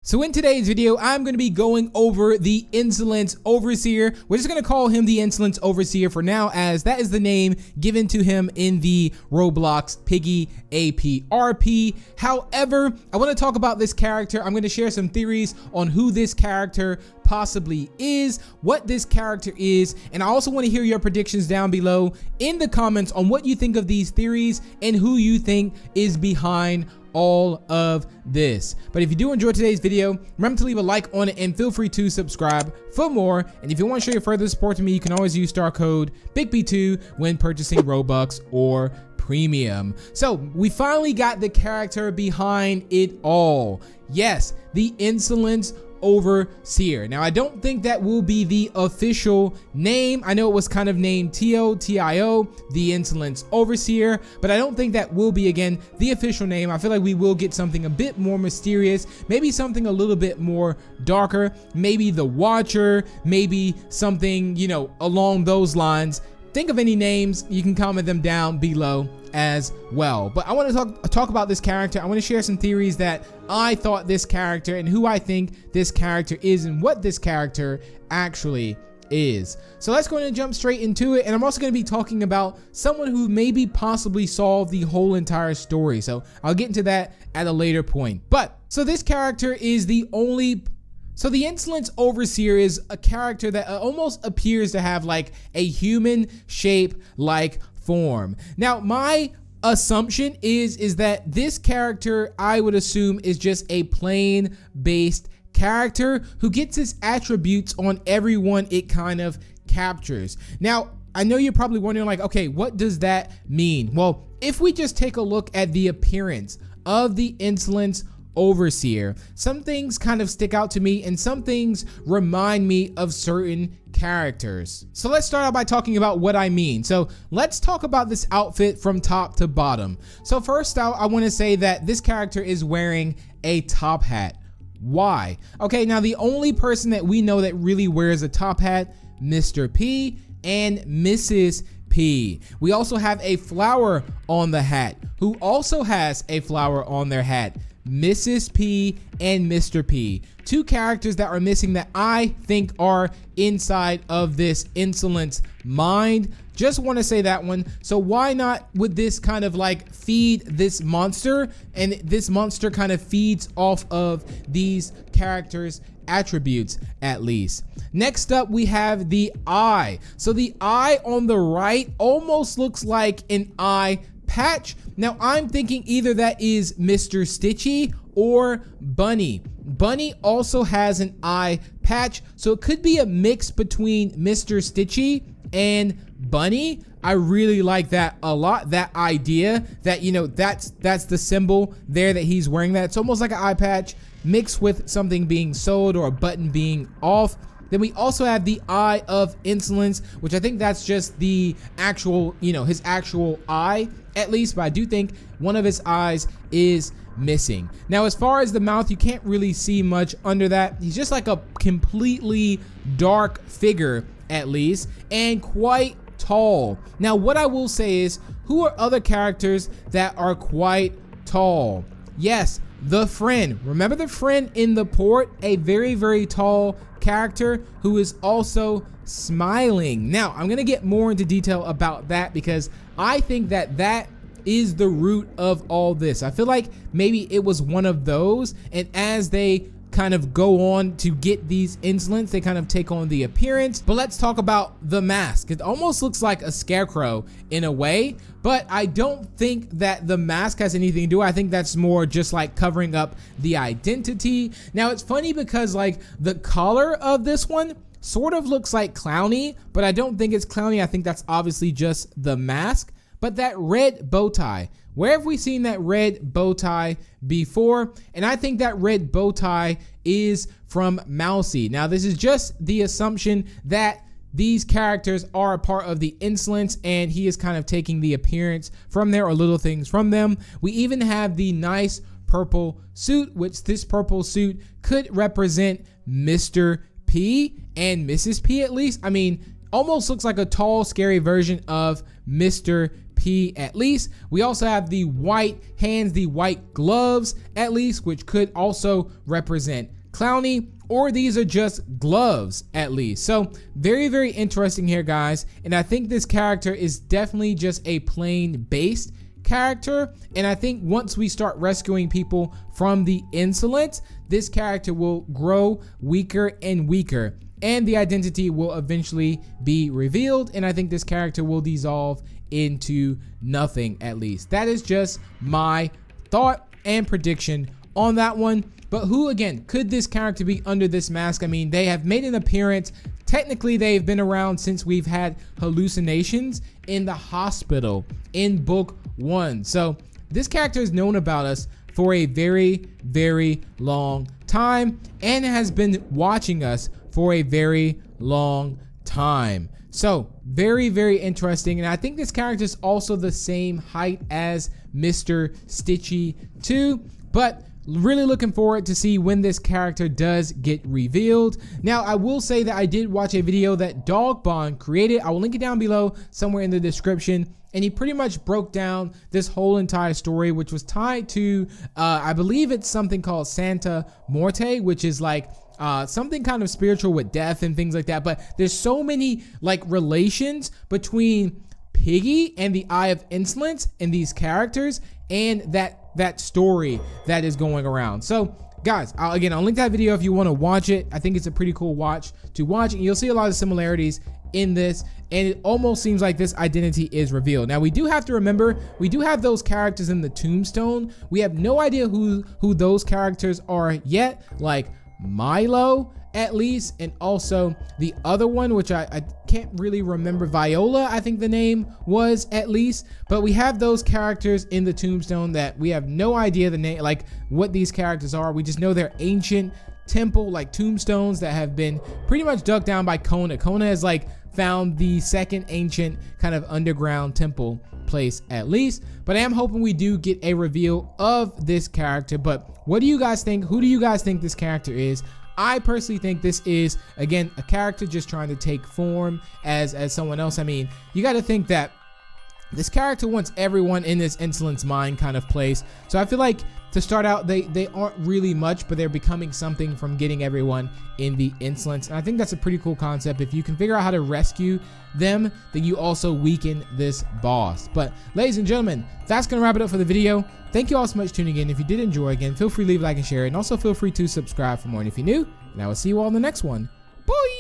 So in today's video, I'm going to be going over the Insolence Overseer. We're just going to call him the Insolence Overseer for now, as that is the name given to him in the Roblox Piggy APRP. However, I want to talk about this character. I'm going to share some theories on who this character possibly is, what this character is, and I also want to hear your predictions down below in the comments on what you think of these theories and who you think is behind all of this. But if you do enjoy today's video, remember to leave a like on it and feel free to subscribe for more. And if you want to show your further support to me, you can always use star code BIGB2 when purchasing Robux or Premium. So we finally got the character behind it all. Yes, the Insolence Overseer. Now, I don't think that will be the official name. I know it was kind of named TIO, the Insolence Overseer, but I don't think that will be, again, the official name. I feel like we will get something a bit more mysterious, maybe something a little bit more darker, maybe the Watcher, maybe something, you know, along those lines. Think of any names, you can comment them down below as well. But I want to talk about this character. I want to share some theories that I thought this character and who I think this character is and what this character actually is. So let's go ahead and jump straight into it. And I'm also going to be talking about someone who maybe possibly solved the whole entire story. So I'll get into that at a later point. But so this character is the only... So the Insolence Overseer is a character that almost appears to have like a human shape like form. Now, my assumption is that this character, I would assume, is just a plain based character who gets his attributes on everyone it kind of captures. Now, I know you're probably wondering, like, okay, what does that mean? Well, if we just take a look at the appearance of the Insolence Overseer, some things kind of stick out to me and some things remind me of certain characters. So let's start out by talking about what I mean. So let's talk about this outfit from top to bottom. So first out, I want to say that this character is wearing a top hat. Why? Okay, now the only person that we know that really wears a top hat, Mr. P and Mrs. P. We also have a flower on the hat, who also has a flower on their hat, Mrs. P and Mr. P. Two characters that are missing that I think are inside of this Insolence mind. Just want to say that one. So why not would this kind of like feed this monster, and this monster kind of feeds off of these characters' attributes at least. Next up, we have the eye. So the eye on the right almost looks like an eye patch. Now I'm thinking either that is Mr. Stitchy or Bunny. Bunny also has an eye patch, so it could be a mix between Mr. Stitchy and Bunny. I really like that a lot, that idea that, you know, that's the symbol there that he's wearing. That it's almost like an eye patch mixed with something being sewed or a button being off. Then we also have the Eye of Insolence, which I think that's just the actual, you know, his actual eye at least, but I do think one of his eyes is missing. Now, as far as the mouth, you can't really see much under that. He's just like a completely dark figure at least, and quite tall. Now, what I will say is, who are other characters that are quite tall? Yes, the friend. Remember the friend in the port? A very, very tall character who is also smiling. Now, I'm gonna get more into detail about that because I think that that is the root of all this. I feel like maybe it was one of those, and as they kind of go on to get these insolence, they kind of take on the appearance. But let's talk about the mask. It almost looks like a scarecrow in a way, but I don't think that the mask has anything to do. I think that's more just like covering up the identity. Now, it's funny because like the collar of this one sort of looks like clowny, but I don't think it's clowny. I think that's obviously just the mask. But that red bow tie, where have we seen that red bow tie before? And I think that red bow tie is from Mousy. Now, this is just the assumption that these characters are a part of the Insolence, and he is kind of taking the appearance from there or little things from them. We even have the nice purple suit, which this purple suit could represent Mr. P and Mrs. P at least. I mean, almost looks like a tall, scary version of Mr. P at least. We also have the white hands, the white gloves at least, which could also represent clowny, or these are just gloves at least. So very interesting here, guys. And I think this character is definitely just a plain based character, and I think once we start rescuing people from the insolence, this character will grow weaker and weaker, and the identity will eventually be revealed, and I think this character will dissolve into nothing. At least that is just my thought and prediction on that one. But who again could this character be under this mask? I mean, they have made an appearance. Technically, they've been around since we've had hallucinations in the hospital in book 1. So this character is known about us for a very long time and has been watching us for a very long time. So very interesting. And I think this character is also the same height as Mr. Stitchy too, but really looking forward to see when this character does get revealed. Now, I will say that I did watch a video that Dogbon created. I will link it down below somewhere in the description. And he pretty much broke down this whole entire story, which was tied to, I believe it's something called Santa Morte, which is like something kind of spiritual with death and things like that. But there's so many like relations between Piggy and the Eye of Insolence and these characters and that story that is going around. So guys, I'll link that video if you want to watch it. I think it's a pretty cool watch and you'll see a lot of similarities in this, and it almost seems like this identity is revealed. Now, we do have to remember, we do have those characters in the tombstone. We have no idea who those characters are yet, like Milo at least, and also the other one, which I can't really remember, Viola I think the name was at least. But we have those characters in the tombstone that we have no idea the name, like what these characters are. We just know they're ancient temple like tombstones that have been pretty much dug down by Kona. Kona has like found the second ancient kind of underground temple place at least. But I am hoping we do get a reveal of this character. But what do you guys think? Who do you guys think this character is? I personally think this is, again, a character just trying to take form as someone else. I mean, you got to think that this character wants everyone in this insolence mind kind of place. So I feel like to start out, they aren't really much, but they're becoming something from getting everyone in the insolence. And I think that's a pretty cool concept. If you can figure out how to rescue them, then you also weaken this boss. But ladies and gentlemen, that's going to wrap it up for the video. Thank you all so much for tuning in. If you did enjoy, again, feel free to leave a like and share it. And also feel free to subscribe for more. And if you're new, and I will see you all in the next one. Bye!